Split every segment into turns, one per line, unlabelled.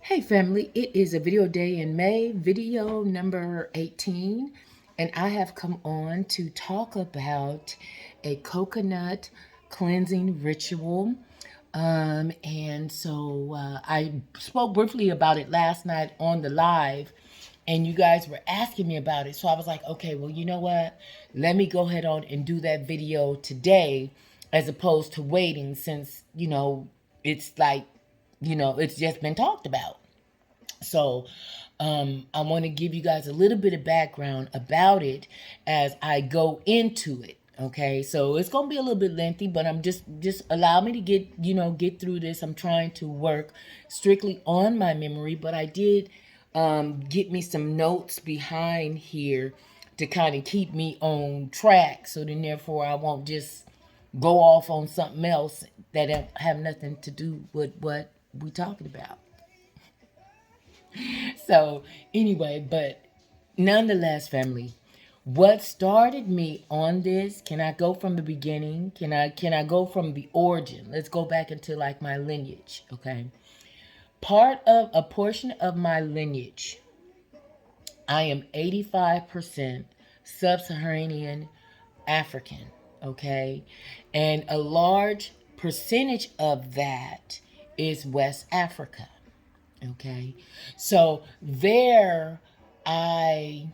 Hey family, it is a video day in May, video number 18, and I have come on to talk about a coconut cleansing ritual. I spoke briefly about it last night on the live, and you guys were asking me about it. So I was like, okay, well, you know what? Let me go ahead on and do that video today as opposed to waiting since, it's like, it's just been talked about. So I want to give you guys a little bit of background about it as I go into it. Okay, so it's gonna be a little bit lengthy, but I'm just allow me to get through this. I'm trying to work strictly on my memory, but I did get me some notes behind here to kind of keep me on track. So then, therefore, I won't just go off on something else that have nothing to do with what we talking about. So anyway, but nonetheless, family, what started me on this? Can I go from the beginning? Can I go from the origin? Let's go back into like my lineage. Okay, part of a portion of my lineage, I am 85% sub-Saharan African. Okay, and a large percentage of that is West Africa. Okay. So there I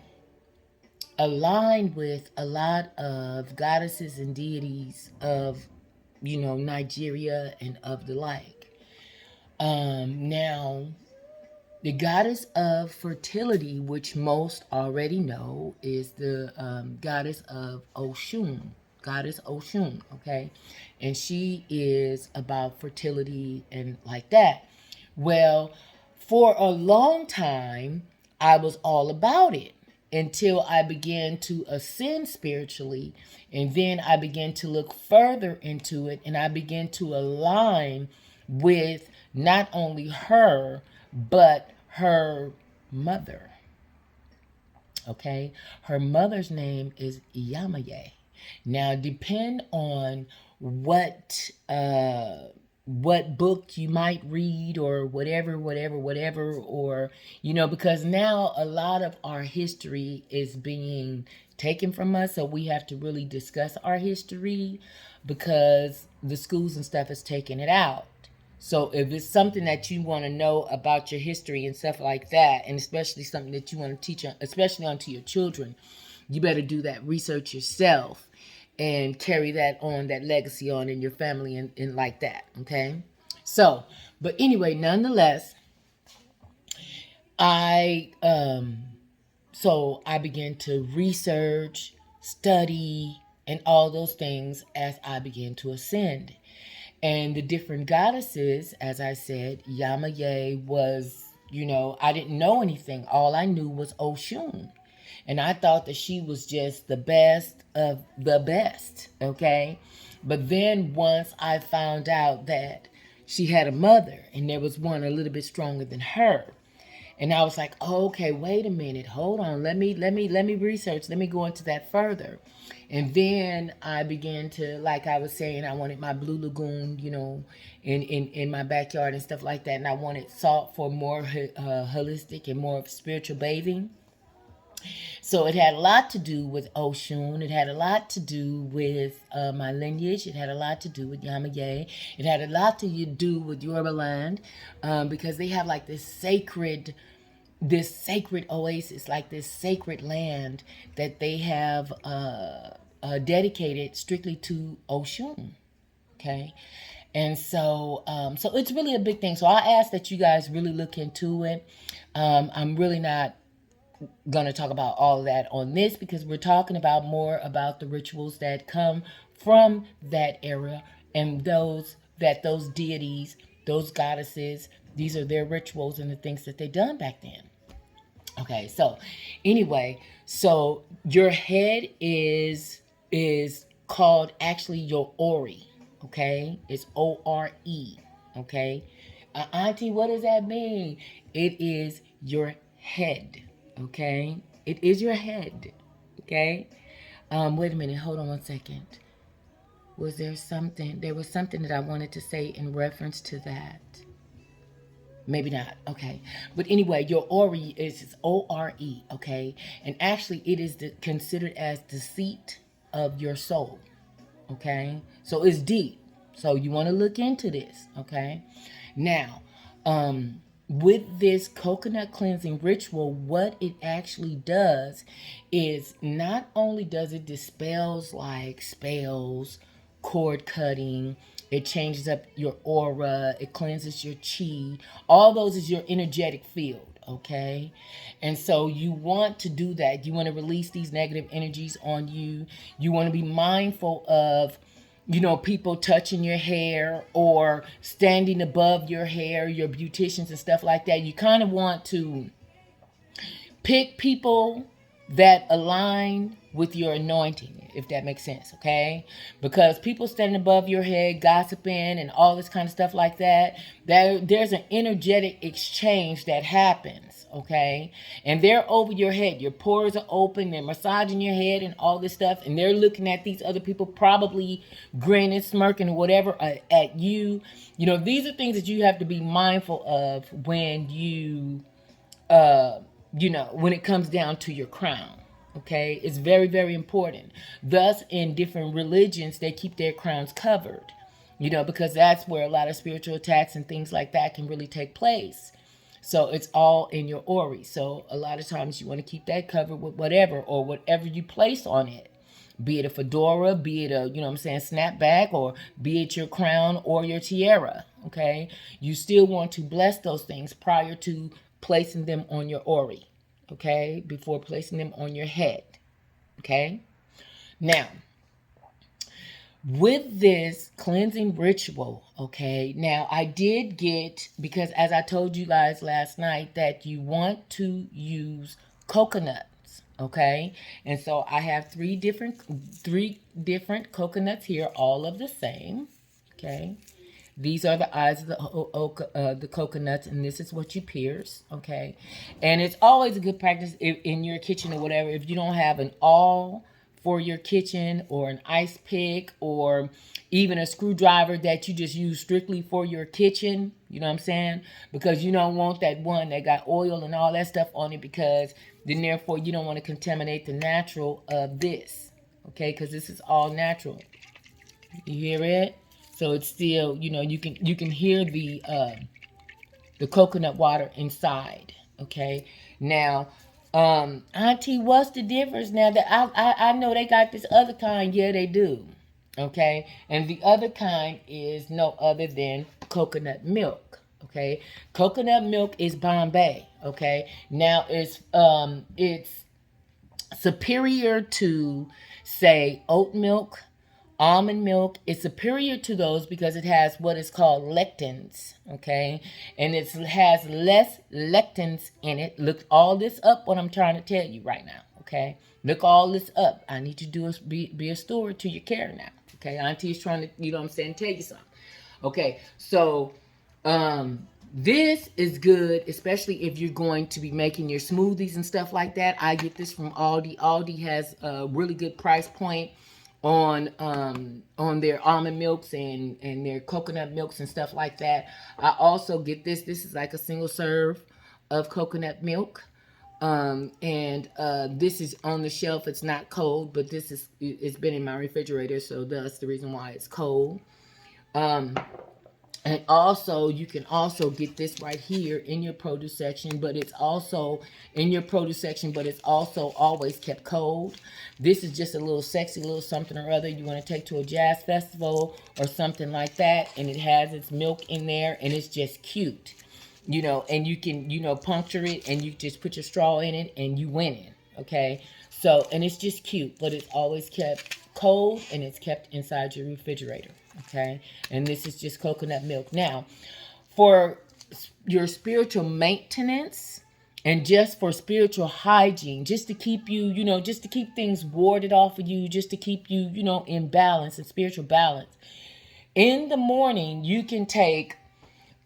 aligned with a lot of goddesses and deities of, Nigeria and of the like. Now, the goddess of fertility, which most already know, is the goddess of Oshun. Goddess Oshun, okay? And she is about fertility and like that. Well, for a long time, I was all about it until I began to ascend spiritually. And then I began to look further into it and I began to align with not only her, but her mother. Okay? Her mother's name is Yamaye. Now, depend on what what book you might read or whatever, or because now a lot of our history is being taken from us, so we have to really discuss our history because the schools and stuff is taking it out. So if it's something that you want to know about your history and stuff like that, and especially something that you want to teach, especially onto your children, you better do that research yourself and carry that on, that legacy on in your family and like that. Okay. So, but anyway, nonetheless, I I began to research, study, and all those things as I began to ascend. And the different goddesses, as I said, Yamaye was, I didn't know anything. All I knew was Oshun. And I thought that she was just the best of the best, okay? But then once I found out that she had a mother and there was one a little bit stronger than her, and I was like, oh, okay, wait a minute, hold on, let me research, let me go into that further. And then I began to, like I was saying, I wanted my blue lagoon, in my backyard and stuff like that, and I wanted salt for more holistic and more of spiritual bathing. So it had a lot to do with Oshun. It had a lot to do with my lineage. It had a lot to do with Yamaye. It had a lot to do with Yoruba land, because they have like this sacred oasis, like this sacred land that they have dedicated strictly to Oshun. Okay. And so it's really a big thing. So I ask that you guys really look into it. I'm really not gonna talk about all of that on this because we're talking about more about the rituals that come from that era and those deities, those goddesses, these are their rituals and the things that they done back then. Okay, so anyway, so your head is called actually your ori. Okay, it's ORE. Okay, auntie, what does that mean? It is your head. Okay, it is your head. Okay, wait a minute, hold on one second. Was there something? There was something that I wanted to say in reference to that. Maybe not. Okay. But anyway, your Ori is O-R-E. Okay. And actually, it is considered as the seat of your soul. Okay. So it's deep. So you want to look into this. Okay. Now, with this coconut cleansing ritual, what it actually does is not only does it dispels like spells, cord cutting, it changes up your aura, it cleanses your chi. All those is your energetic field, okay? And so you want to do that. You want to release these negative energies on you. You want to be mindful of people touching your hair or standing above your hair, your beauticians and stuff like that. You kind of want to pick people that align with your anointing, if that makes sense, okay? Because people standing above your head, gossiping and all this kind of stuff like that, there's an energetic exchange that happens, okay? And they're over your head. Your pores are open. They're massaging your head and all this stuff. And they're looking at these other people, probably grinning, smirking, whatever, at you. These are things that you have to be mindful of when you when it comes down to your crown. Okay, it's very, very important. Thus, in different religions, they keep their crowns covered, because that's where a lot of spiritual attacks and things like that can really take place. So it's all in your Ori. So a lot of times you want to keep that covered with whatever you place on it. Be it a fedora, be it a, snapback, or be it your crown or your tiara. Okay, you still want to bless those things prior to placing them on your Ori, okay, before placing them on your head, okay? Now, with this cleansing ritual, okay, now I did get, because as I told you guys last night, that you want to use coconuts, okay? And so I have three different coconuts here, all of the same, okay? These are the eyes of the coconuts, and this is what you pierce, okay? And it's always a good practice in your kitchen or whatever, if you don't have an awl for your kitchen or an ice pick or even a screwdriver that you just use strictly for your kitchen, you know what I'm saying? Because you don't want that one that got oil and all that stuff on it, because then therefore you don't want to contaminate the natural of this, okay? Because this is all natural. You hear it? So it's still, you can hear the coconut water inside. Okay. Now, Auntie, what's the difference now that I know they got this other kind? Yeah, they do. Okay. And the other kind is no other than coconut milk. Okay. Coconut milk is Bombay. Okay. Now it's superior to, say, oat milk. Almond milk is superior to those because it has what is called lectins, okay? And it has less lectins in it. Look all this up, what I'm trying to tell you right now, okay? Look all this up. I need you to be a steward to your care now, okay? Auntie's trying to, tell you something. Okay, so this is good, especially if you're going to be making your smoothies and stuff like that. I get this from Aldi. Aldi has a really good price point on their almond milks and their coconut milks and stuff like that. I also get this. This is like a single serve of coconut milk. And this is on the shelf. It's not cold, but it's been in my refrigerator, so that's the reason why it's cold. And also, you can also get this right here in your produce section, but it's also always kept cold. This is just a little sexy little something or other you want to take to a jazz festival or something like that, and it has its milk in there, and it's just cute, and you can, puncture it, and you just put your straw in it, and you win it, okay? So, and it's just cute, but it's always kept cold, and it's kept inside your refrigerator. Okay, and this is just coconut milk. Now, for your spiritual maintenance and just for spiritual hygiene, just to keep you, just to keep things warded off of you, just to keep you, in balance and spiritual balance. In the morning, you can take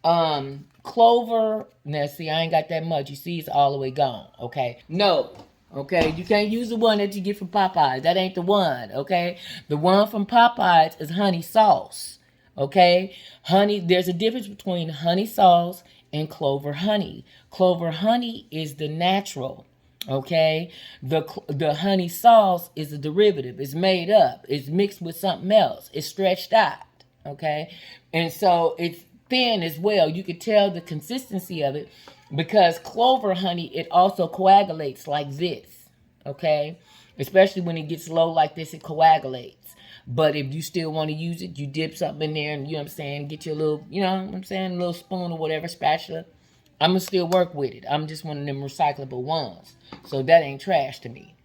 clover. Now, see, I ain't got that much. You see, it's all the way gone. Okay, no. Okay, you can't use the one that you get from Popeyes. That ain't the one, okay? The one from Popeyes is honey sauce, okay? Honey, there's a difference between honey sauce and clover honey. Clover honey is the natural. Okay, the honey sauce is a derivative. It's made up. It's mixed with something else. It's stretched out. Okay, and so it's thin as well. You could tell the consistency of it because clover honey, it also coagulates like this. Okay, especially when it gets low like this, it coagulates. But if you still want to use it, you dip something in there and, you know what I'm saying, get your little, you know what I'm saying, a little spoon or whatever, spatula. I'm going to still work with it. I'm just one of them recyclable ones. So that ain't trash to me.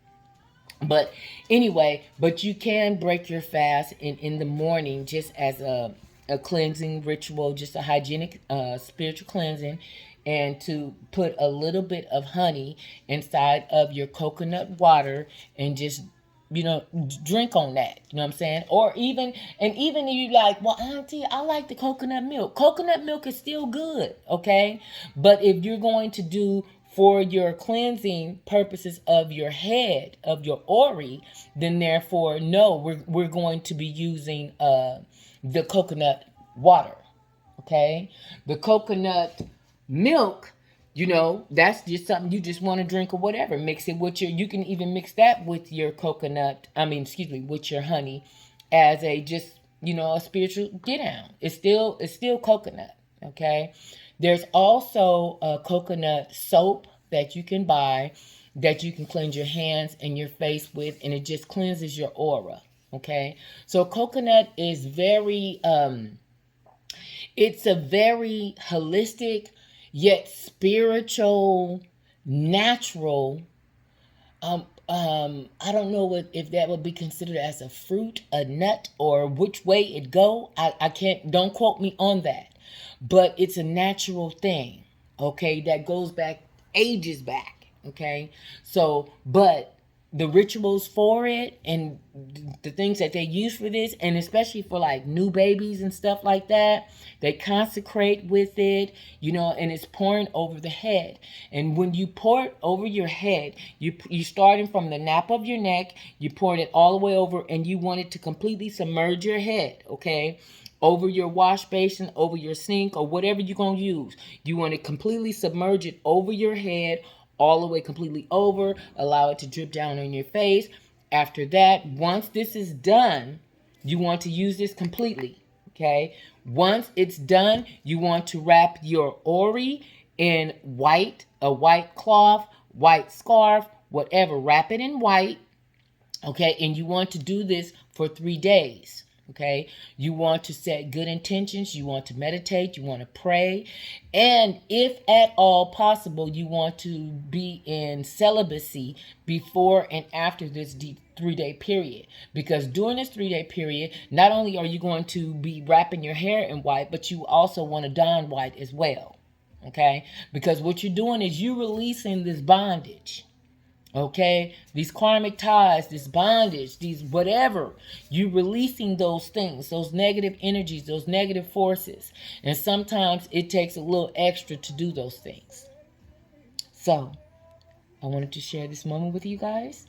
But anyway, but you can break your fast in the morning just as a cleansing ritual, just a hygienic spiritual cleansing, and to put a little bit of honey inside of your coconut water and just, you know, drink on that. You know what I'm saying? Or even, and even if you like, well, Auntie, I like the coconut milk. Coconut milk is still good, okay? But if you're going to do for your cleansing purposes of your head, of your ori, then therefore, no, we're going to be using the coconut water, okay? The coconut milk, you know, that's just something you just want to drink or whatever. Mix it with your, you can even mix that with your coconut, with your honey as a just, you know, a spiritual get down. It's still coconut, okay? There's also a coconut soap that you can buy that you can cleanse your hands and your face with, and it just cleanses your aura, okay? So coconut is very it's a very holistic yet spiritual, natural. I don't know if that would be considered as a fruit, a nut, or which way it go. I can't. Don't quote me on that, but it's a natural thing. Okay, that goes back ages back. Okay, so but the rituals for it and the things that they use for this, and especially for like new babies and stuff like that, they consecrate with it, you know, and it's pouring over the head. And when you pour it over your head, you starting from the nape of your neck, you pour it all the way over, and you want it to completely submerge your head, okay, over your wash basin, over your sink, or whatever you're going to use. You want to completely submerge it over your head, all the way completely over. Allow it to drip down on your face. After that, once this is done, you want to use this completely, okay? Once it's done, you want to wrap your ori in white, a white cloth, white scarf, whatever. Wrap it in white, okay? And you want to do this for 3 days. Okay, you want to set good intentions, you want to meditate, you want to pray, and if at all possible, you want to be in celibacy before and after this 3-day period. Because during this 3-day period, not only are you going to be wrapping your hair in white, but you also want to don white as well. Okay, because what you're doing is you're releasing this bondage. Okay, these karmic ties, this bondage, these whatever, you releasing those things, those negative energies, those negative forces. And sometimes it takes a little extra to do those things. So I wanted to share this moment with you guys.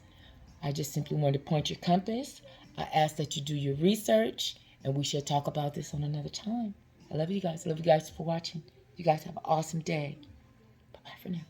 I just simply wanted to point your compass. I ask that you do your research, and we shall talk about this on another time. I love you guys. I love you guys for watching. You guys have an awesome day. Bye-bye for now.